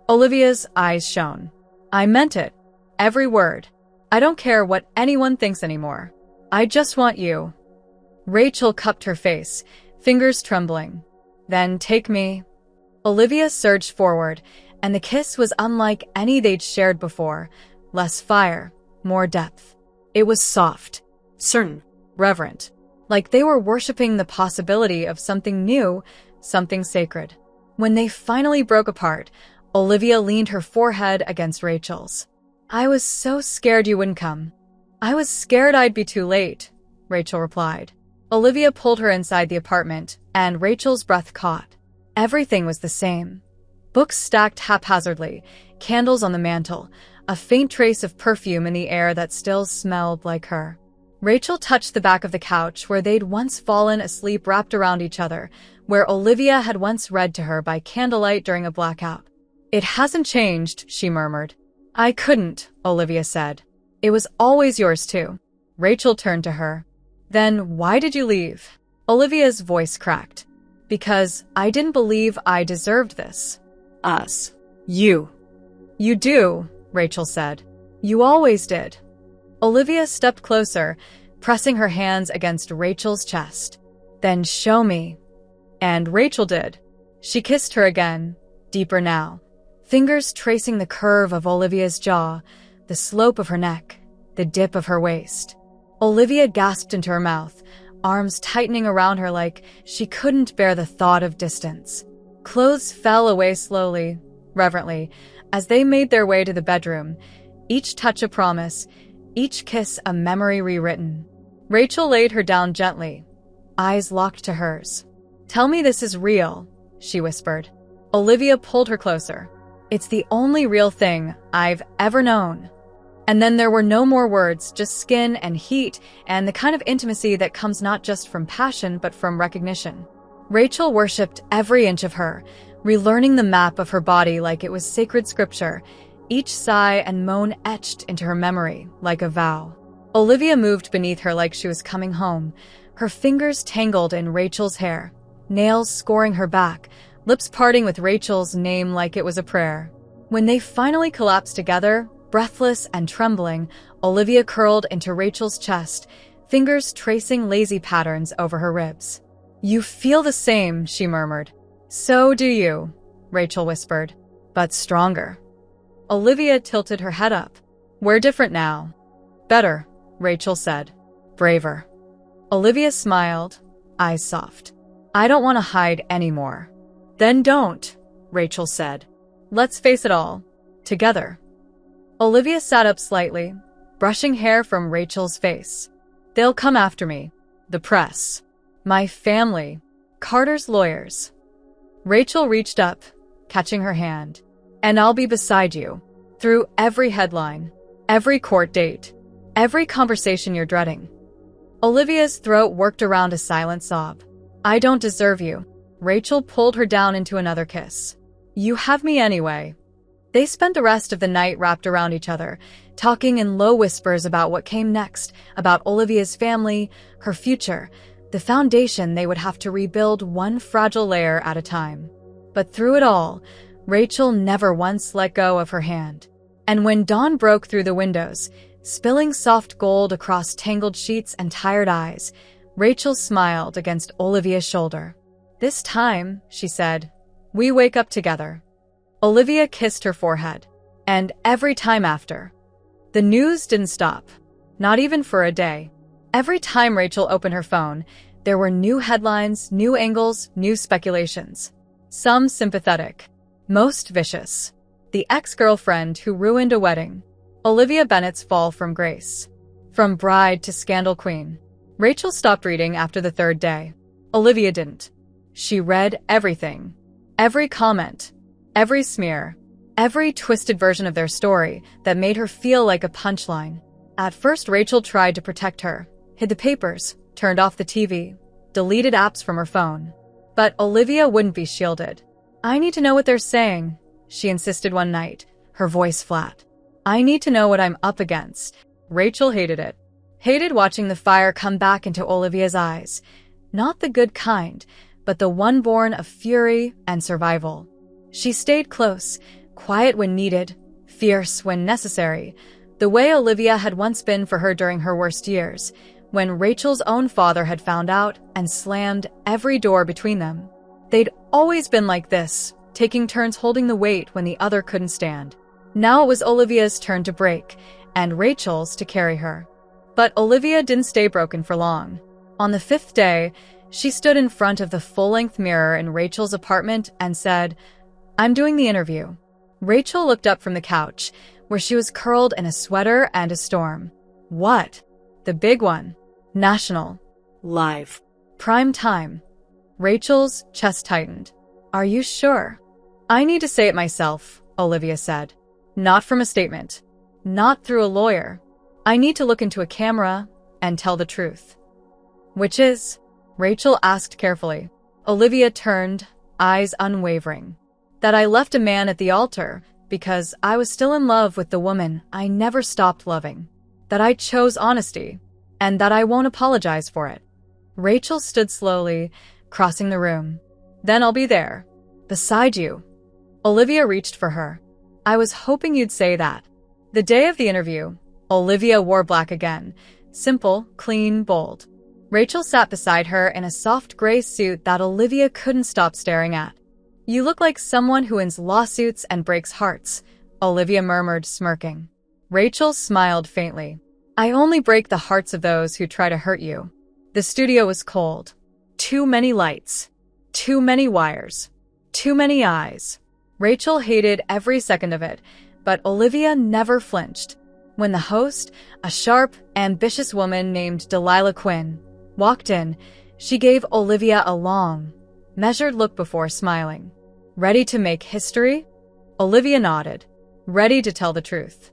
Olivia's eyes shone. I meant it. Every word. I don't care what anyone thinks anymore. I just want you. Rachel cupped her face, fingers trembling. Then take me. Olivia surged forward, and the kiss was unlike any they'd shared before. Less fire, more depth. It was soft, certain, reverent, like they were worshiping the possibility of something new, something sacred. When they finally broke apart, Olivia leaned her forehead against Rachel's. I was so scared you wouldn't come. I was scared I'd be too late, Rachel replied. Olivia pulled her inside the apartment, and Rachel's breath caught. Everything was the same. Books stacked haphazardly, candles on the mantel, a faint trace of perfume in the air that still smelled like her. Rachel touched the back of the couch where they'd once fallen asleep wrapped around each other, where Olivia had once read to her by candlelight during a blackout. It hasn't changed, she murmured. I couldn't, Olivia said. It was always yours too. Rachel turned to her. Then why did you leave? Olivia's voice cracked. Because I didn't believe I deserved this. Us. You. You do, Rachel said. You always did. Olivia stepped closer, pressing her hands against Rachel's chest. Then show me. And Rachel did. She kissed her again, deeper now, fingers tracing the curve of Olivia's jaw, the slope of her neck, the dip of her waist. Olivia gasped into her mouth, arms tightening around her like she couldn't bear the thought of distance. Clothes fell away slowly, reverently, as they made their way to the bedroom, each touch a promise, each kiss a memory rewritten. Rachel laid her down gently, eyes locked to hers. Tell me this is real, she whispered. Olivia pulled her closer. It's the only real thing I've ever known." And then there were no more words, just skin and heat and the kind of intimacy that comes not just from passion but from recognition. Rachel worshipped every inch of her, relearning the map of her body like it was sacred scripture, each sigh and moan etched into her memory like a vow. Olivia moved beneath her like she was coming home, her fingers tangled in Rachel's hair, nails scoring her back, lips parting with Rachel's name like it was a prayer. When they finally collapsed together, breathless and trembling, Olivia curled into Rachel's chest, fingers tracing lazy patterns over her ribs. "You feel the same," she murmured. "So do you," Rachel whispered, "but stronger." Olivia tilted her head up. "We're different now." "Better," Rachel said. "Braver." Olivia smiled, eyes soft. "I don't want to hide anymore." "Then don't," Rachel said. "Let's face it all. Together." Olivia sat up slightly, brushing hair from Rachel's face. "They'll come after me. The press. My family. Carter's lawyers." Rachel reached up, catching her hand. "And I'll be beside you, through every headline, every court date, every conversation you're dreading." Olivia's throat worked around a silent sob. "I don't deserve you." Rachel pulled her down into another kiss. "You have me anyway." They spent the rest of the night wrapped around each other, talking in low whispers about what came next, about Olivia's family, her future, the foundation they would have to rebuild one fragile layer at a time. But through it all, Rachel never once let go of her hand. And when dawn broke through the windows, spilling soft gold across tangled sheets and tired eyes, Rachel smiled against Olivia's shoulder. "This time," she said, "we wake up together." Olivia kissed her forehead. And every time after. The news didn't stop. Not even for a day. Every time Rachel opened her phone, there were new headlines, new angles, new speculations. Some sympathetic. Most vicious. The ex-girlfriend who ruined a wedding. Olivia Bennett's fall from grace. From bride to scandal queen. Rachel stopped reading after the third day. Olivia didn't. She read everything. Every comment. Every smear. Every twisted version of their story that made her feel like a punchline. At first, Rachel tried to protect her, hid the papers, turned off the TV, deleted apps from her phone. But Olivia wouldn't be shielded. "I need to know what they're saying," she insisted one night, her voice flat. "I need to know what I'm up against." Rachel hated it. Hated watching the fire come back into Olivia's eyes. Not the good kind, but the one born of fury and survival. She stayed close, quiet when needed, fierce when necessary, the way Olivia had once been for her during her worst years, when Rachel's own father had found out and slammed every door between them. They'd always been like this, taking turns holding the weight when the other couldn't stand. Now it was Olivia's turn to break, and Rachel's to carry her. But Olivia didn't stay broken for long. On the fifth day, she stood in front of the full-length mirror in Rachel's apartment and said, "I'm doing the interview." Rachel looked up from the couch, where she was curled in a sweater and a storm. "What?" "The big one. National. Live. Prime time." Rachel's chest tightened. "Are you sure?" "I need to say it myself," Olivia said. "Not from a statement. Not through a lawyer. I need to look into a camera and tell the truth." "Which is?" Rachel asked carefully. Olivia turned, eyes unwavering. "That I left a man at the altar because I was still in love with the woman I never stopped loving. That I chose honesty, and that I won't apologize for it." Rachel stood slowly, crossing the room. "Then I'll be there. Beside you." Olivia reached for her. "I was hoping you'd say that." The day of the interview, Olivia wore black again. Simple, clean, bold. Rachel sat beside her in a soft gray suit that Olivia couldn't stop staring at. "You look like someone who wins lawsuits and breaks hearts," Olivia murmured, smirking. Rachel smiled faintly. "I only break the hearts of those who try to hurt you." The studio was cold. Too many lights. Too many wires. Too many eyes. Rachel hated every second of it, but Olivia never flinched. When the host, a sharp, ambitious woman named Delilah Quinn, walked in, she gave Olivia a long, measured look before smiling. "Ready to make history?" Olivia nodded, ready to tell the truth.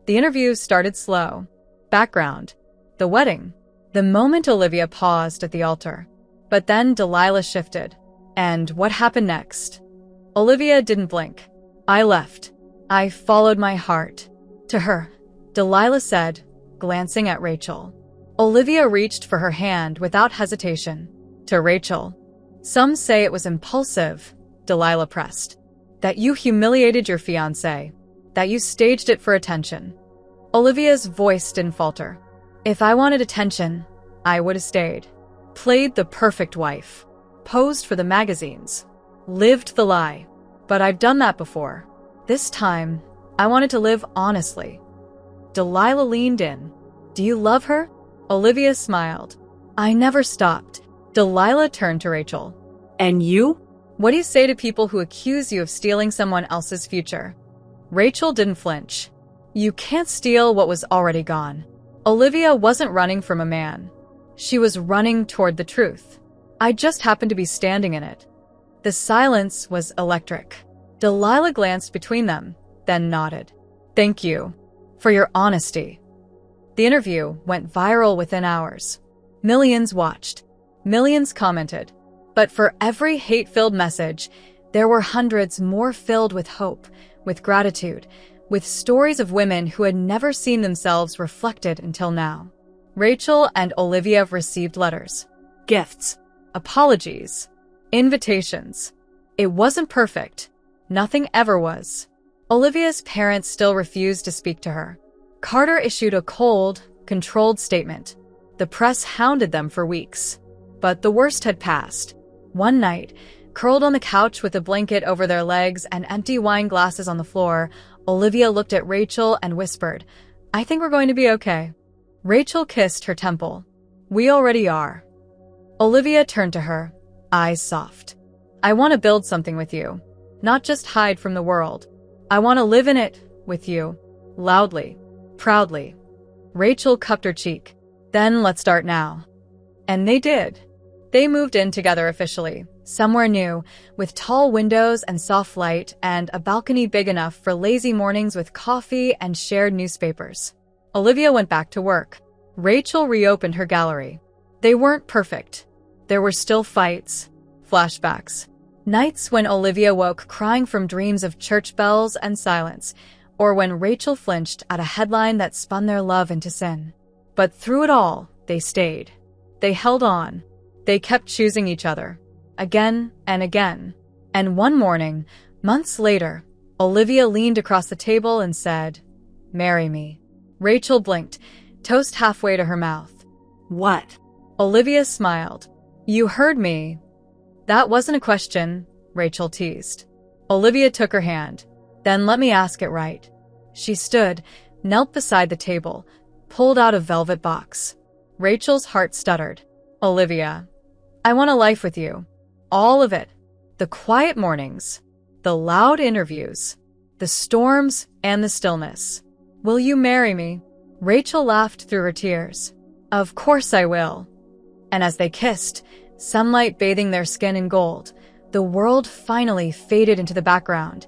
The interview started slow. Background: the wedding. The moment Olivia paused at the altar. But then Delilah shifted. And what happened next? Olivia didn't blink. I left. I followed my heart. To her, Delilah said, glancing at Rachel. Olivia reached for her hand without hesitation. To Rachel. Some say it was impulsive, Delilah pressed. That you humiliated your fiancé. That you staged it for attention. Olivia's voice didn't falter. If I wanted attention, I would have stayed. Played the perfect wife. Posed for the magazines. Lived the lie. But I've done that before. This time, I wanted to live honestly. Delilah leaned in. Do you love her? Olivia smiled. I never stopped. Delilah turned to Rachel. And you? What do you say to people who accuse you of stealing someone else's future? Rachel didn't flinch. You can't steal what was already gone. Olivia wasn't running from a man. She was running toward the truth. I just happened to be standing in it. The silence was electric. Delilah glanced between them, then nodded. Thank you for your honesty. The interview went viral within hours. Millions watched. Millions commented. But for every hate-filled message, there were hundreds more filled with hope, with gratitude, with stories of women who had never seen themselves reflected until now. Rachel and Olivia received letters, gifts, apologies, invitations. It wasn't perfect. Nothing ever was. Olivia's parents still refused to speak to her. Carter issued a cold, controlled statement. The press hounded them for weeks. But the worst had passed. One night, curled on the couch with a blanket over their legs and empty wine glasses on the floor, Olivia looked at Rachel and whispered, I think we're going to be okay. Rachel kissed her temple. We already are. Olivia turned to her, eyes soft. I want to build something with you, not just hide from the world. I want to live in it with you, loudly, proudly. Rachel cupped her cheek. Then let's start now. And they did. They moved in together officially, somewhere new, with tall windows and soft light and a balcony big enough for lazy mornings with coffee and shared newspapers. Olivia went back to work. Rachel reopened her gallery. They weren't perfect. There were still fights, flashbacks, nights when Olivia woke crying from dreams of church bells and silence, or when Rachel flinched at a headline that spun their love into sin. But through it all, they stayed. They held on. They kept choosing each other, again and again. And one morning, months later, Olivia leaned across the table and said, Marry me. Rachel blinked, toast halfway to her mouth. What? Olivia smiled. You heard me. That wasn't a question, Rachel teased. Olivia took her hand. Then let me ask it right. She stood, knelt beside the table, pulled out a velvet box. Rachel's heart stuttered. Olivia, I want a life with you. All of it. The quiet mornings, the loud interviews, the storms and the stillness. Will you marry me? Rachel laughed through her tears. Of course I will. And as they kissed, sunlight bathing their skin in gold, the world finally faded into the background,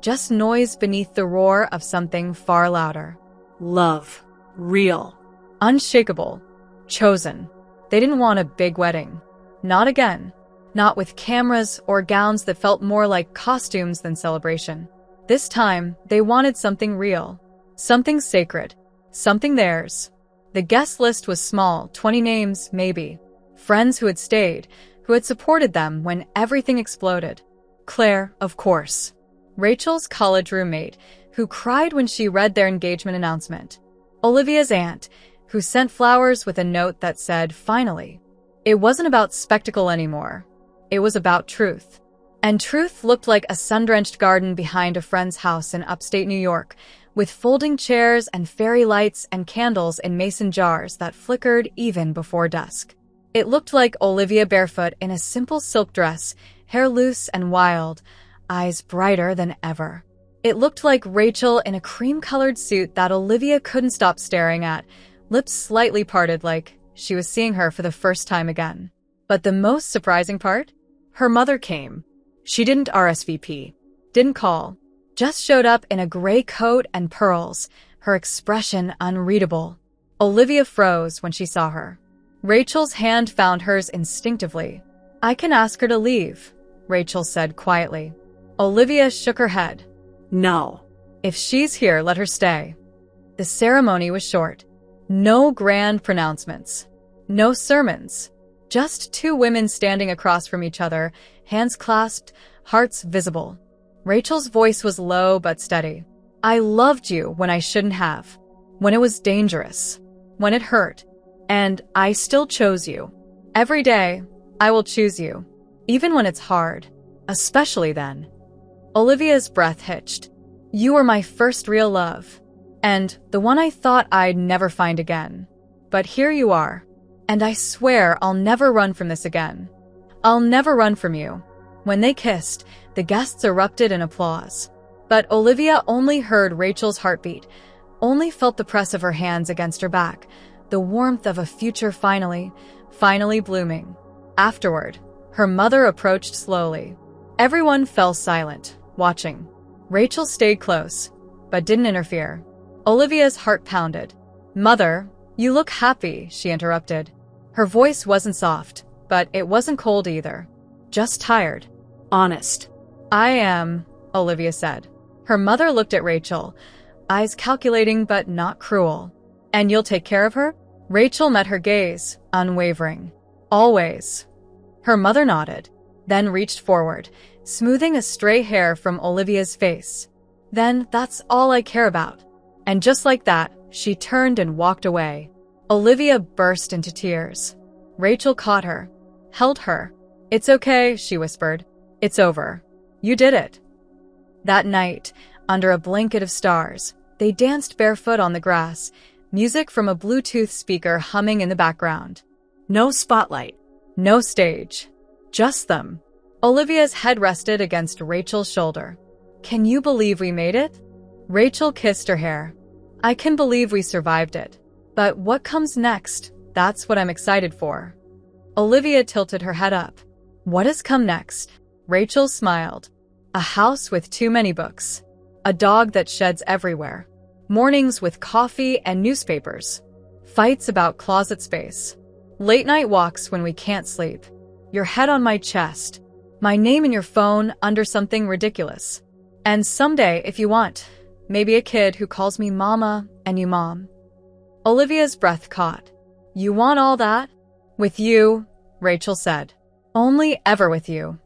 just noise beneath the roar of something far louder. Love. Real. Unshakable. Chosen. They didn't want a big wedding. Not again. Not with cameras or gowns that felt more like costumes than celebration. This time, they wanted something real. Something sacred. Something theirs. The guest list was small, 20 names, maybe. Friends who had stayed, who had supported them when everything exploded. Claire, of course. Rachel's college roommate, who cried when she read their engagement announcement. Olivia's aunt, who sent flowers with a note that said, finally. It wasn't about spectacle anymore. It was about truth. And truth looked like a sun-drenched garden behind a friend's house in upstate New York, with folding chairs and fairy lights and candles in mason jars that flickered even before dusk. It looked like Olivia barefoot in a simple silk dress, hair loose and wild, eyes brighter than ever. It looked like Rachel in a cream-colored suit that Olivia couldn't stop staring at, lips slightly parted like she was seeing her for the first time again. But the most surprising part? Her mother came. She didn't RSVP, didn't call, just showed up in a gray coat and pearls, her expression unreadable. Olivia froze when she saw her. Rachel's hand found hers instinctively. "I can ask her to leave," Rachel said quietly. Olivia shook her head. No. "If she's here, let her stay." The ceremony was short. No grand pronouncements. No sermons. Just two women standing across from each other, hands clasped, hearts visible. Rachel's voice was low but steady. "I loved you when I shouldn't have. When it was dangerous. When it hurt. And I still chose you. Every day, I will choose you. Even when it's hard. Especially then." Olivia's breath hitched. "You were my first real love. And the one I thought I'd never find again. But here you are. And I swear I'll never run from this again. I'll never run from you." When they kissed, the guests erupted in applause. But Olivia only heard Rachel's heartbeat, only felt the press of her hands against her back, the warmth of a future finally blooming. Afterward, her mother approached slowly. Everyone fell silent, watching. Rachel stayed close, but didn't interfere. Olivia's heart pounded. "Mother, you look happy," she interrupted. Her voice wasn't soft, but it wasn't cold either. Just tired. Honest. "I am," Olivia said. Her mother looked at Rachel, eyes calculating but not cruel. "And you'll take care of her?" Rachel met her gaze, unwavering. "Always." Her mother nodded, then reached forward, smoothing a stray hair from Olivia's face. "Then that's all I care about." And just like that, she turned and walked away. Olivia burst into tears. Rachel caught her, held her. "It's okay," she whispered. "It's over. You did it." That night, under a blanket of stars, they danced barefoot on the grass, music from a Bluetooth speaker humming in the background. No spotlight. No stage. Just them. Olivia's head rested against Rachel's shoulder. "Can you believe we made it?" Rachel kissed her hair. "I can believe we survived it. But what comes next? That's what I'm excited for." Olivia tilted her head up. "What has come next?" Rachel smiled. "A house with too many books. A dog that sheds everywhere. Mornings with coffee and newspapers. Fights about closet space. Late night walks when we can't sleep. Your head on my chest. My name in your phone under something ridiculous. And someday, if you want, maybe a kid who calls me Mama and you Mom." Olivia's breath caught. "You want all that?" "With you," Rachel said. "Only ever with you."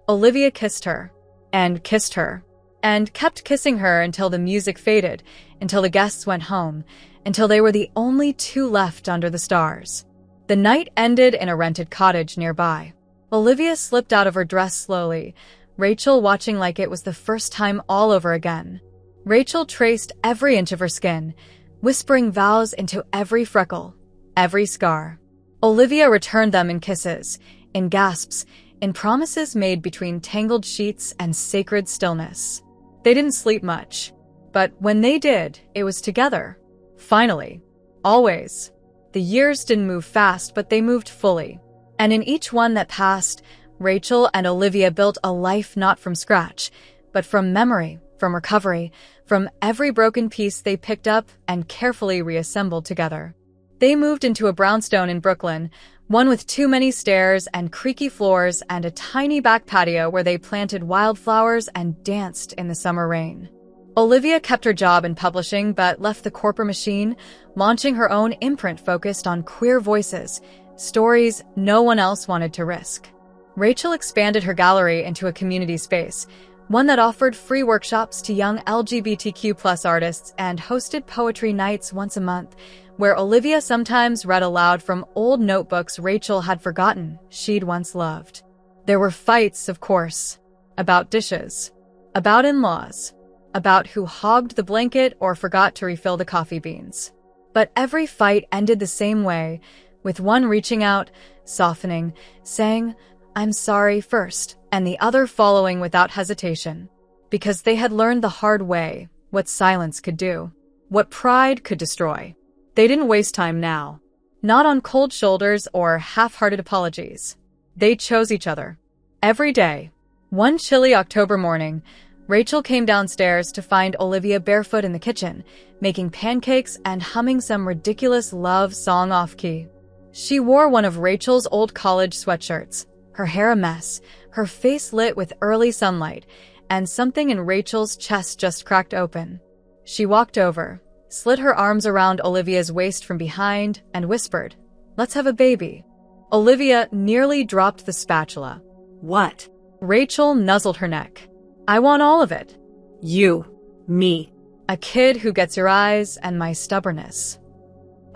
Olivia kissed her, and kissed her, and kept kissing her until the music faded, until the guests went home, until they were the only two left under the stars. The night ended in a rented cottage nearby. Olivia slipped out of her dress slowly, Rachel watching like it was the first time all over again. Rachel traced every inch of her skin, whispering vows into every freckle, every scar. Olivia returned them in kisses, in gasps, in promises made between tangled sheets and sacred stillness. They didn't sleep much, but when they did, it was together. Finally. Always. The years didn't move fast, but they moved fully. And in each one that passed, Rachel and Olivia built a life not from scratch, but from memory, from recovery, from every broken piece they picked up and carefully reassembled together. They moved into a brownstone in Brooklyn, one with too many stairs and creaky floors and a tiny back patio where they planted wildflowers and danced in the summer rain. Olivia kept her job in publishing but left the corporate machine, launching her own imprint focused on queer voices, stories no one else wanted to risk. Rachel expanded her gallery into a community space, one that offered free workshops to young LGBTQ+ artists and hosted poetry nights once a month, where Olivia sometimes read aloud from old notebooks Rachel had forgotten she'd once loved. There were fights, of course, about dishes, about in-laws, about who hogged the blanket or forgot to refill the coffee beans. But every fight ended the same way, with one reaching out, softening, saying, "I'm sorry" first, and the other following without hesitation, because they had learned the hard way what silence could do, what pride could destroy. They didn't waste time now, not on cold shoulders or half-hearted apologies. They chose each other. Every day. One chilly October morning, Rachel came downstairs to find Olivia barefoot in the kitchen, making pancakes and humming some ridiculous love song off-key. She wore one of Rachel's old college sweatshirts, her hair a mess, her face lit with early sunlight, and something in Rachel's chest just cracked open. She walked over, slid her arms around Olivia's waist from behind, and whispered, "Let's have a baby." Olivia nearly dropped the spatula. What? Rachel nuzzled her neck. "I want all of it." You. Me. A kid who gets your eyes and my stubbornness.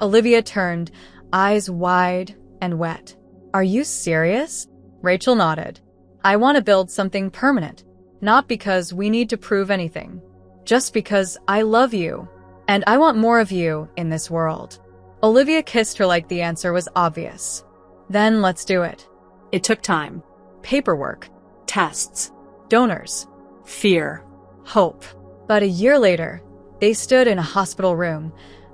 Olivia turned, eyes wide and wet. "Are you serious?" Rachel nodded. "I want to build something permanent, not because we need to prove anything, just because I love you, and I want more of you in this world." Olivia kissed her like the answer was obvious. "Then let's do it." It took time. Paperwork, Tests. donors, Fear. hope. But a year later, they stood in a hospital room,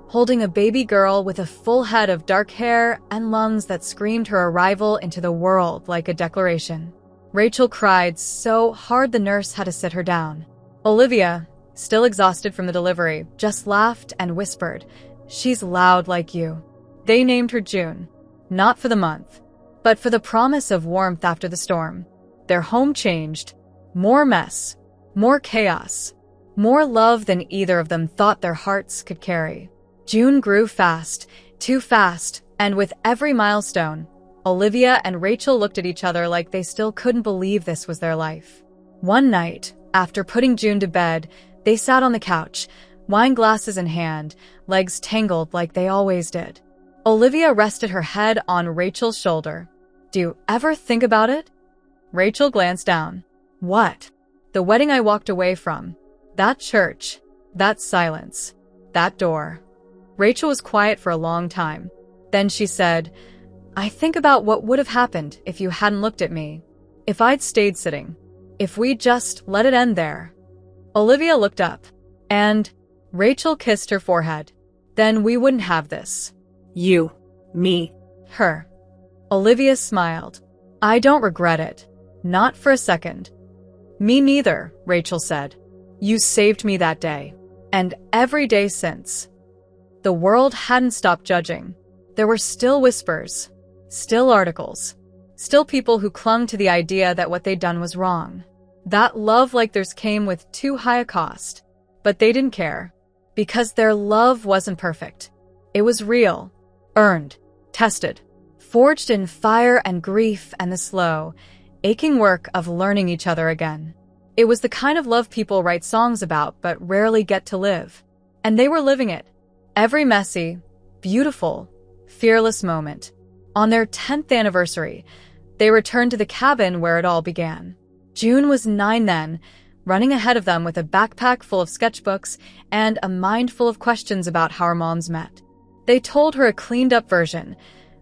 holding a baby girl with a full head of dark hair and lungs that screamed her arrival into the world like a declaration. Rachel cried so hard the nurse had to sit her down. Olivia, still exhausted from the delivery, just laughed and whispered, "She's loud like you." They named her June, not for the month, but for the promise of warmth after the storm. Their home changed. More mess, more chaos, more love than either of them thought their hearts could carry. June grew fast, too fast, and with every milestone, Olivia and Rachel looked at each other like they still couldn't believe this was their life. One night, after putting June to bed, they sat on the couch, wine glasses in hand, legs tangled like they always did. Olivia rested her head on Rachel's shoulder. "Do you ever think about it?" Rachel glanced down. "What?" "The wedding I walked away from. That church. That silence. That door." Rachel was quiet for a long time. Then she said, "I think about what would have happened if you hadn't looked at me. If I'd stayed sitting. If we just let it end there." Olivia looked up, and Rachel kissed her forehead. "Then we wouldn't have this." You. Me. Her. Olivia smiled. "I don't regret it. Not for a second." "Me neither," Rachel said. "You saved me that day. And every day since." The world hadn't stopped judging. There were still whispers, still articles, still people who clung to the idea that what they'd done was wrong. That love like theirs came with too high a cost. But they didn't care, because their love wasn't perfect. It was real, earned, tested, forged in fire and grief and the slow, aching work of learning each other again. It was the kind of love people write songs about but rarely get to live. And they were living it. Every messy, beautiful, fearless moment. On their 10th anniversary, they returned to the cabin where it all began. June was 9 then, running ahead of them with a backpack full of sketchbooks and a mind full of questions about how her moms met. They told her a cleaned-up version,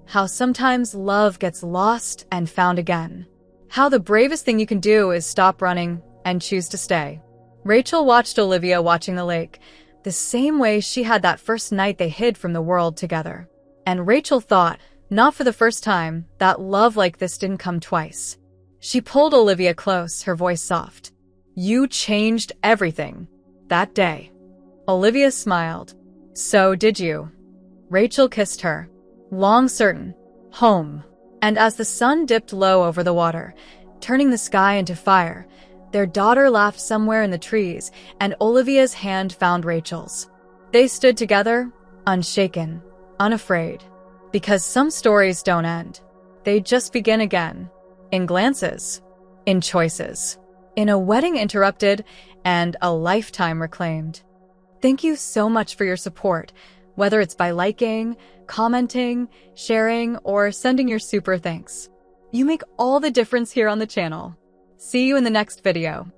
how sometimes love gets lost and found again. How the bravest thing you can do is stop running and choose to stay. Rachel watched Olivia watching the lake, the same way she had that first night they hid from the world together. And Rachel thought, not for the first time, that love like this didn't come twice. She pulled Olivia close, her voice soft. "You changed everything. That day." Olivia smiled. "So did you." Rachel kissed her. Long certain. Home. And as the sun dipped low over the water, turning the sky into fire, their daughter laughed somewhere in the trees, and Olivia's hand found Rachel's. They stood together, unshaken, unafraid. Because some stories don't end. They just begin again. In glances. In choices. In a wedding interrupted and a lifetime reclaimed. Thank you so much for your support, whether it's by liking, commenting, sharing, or sending your super thanks. You make all the difference here on the channel. See you in the next video.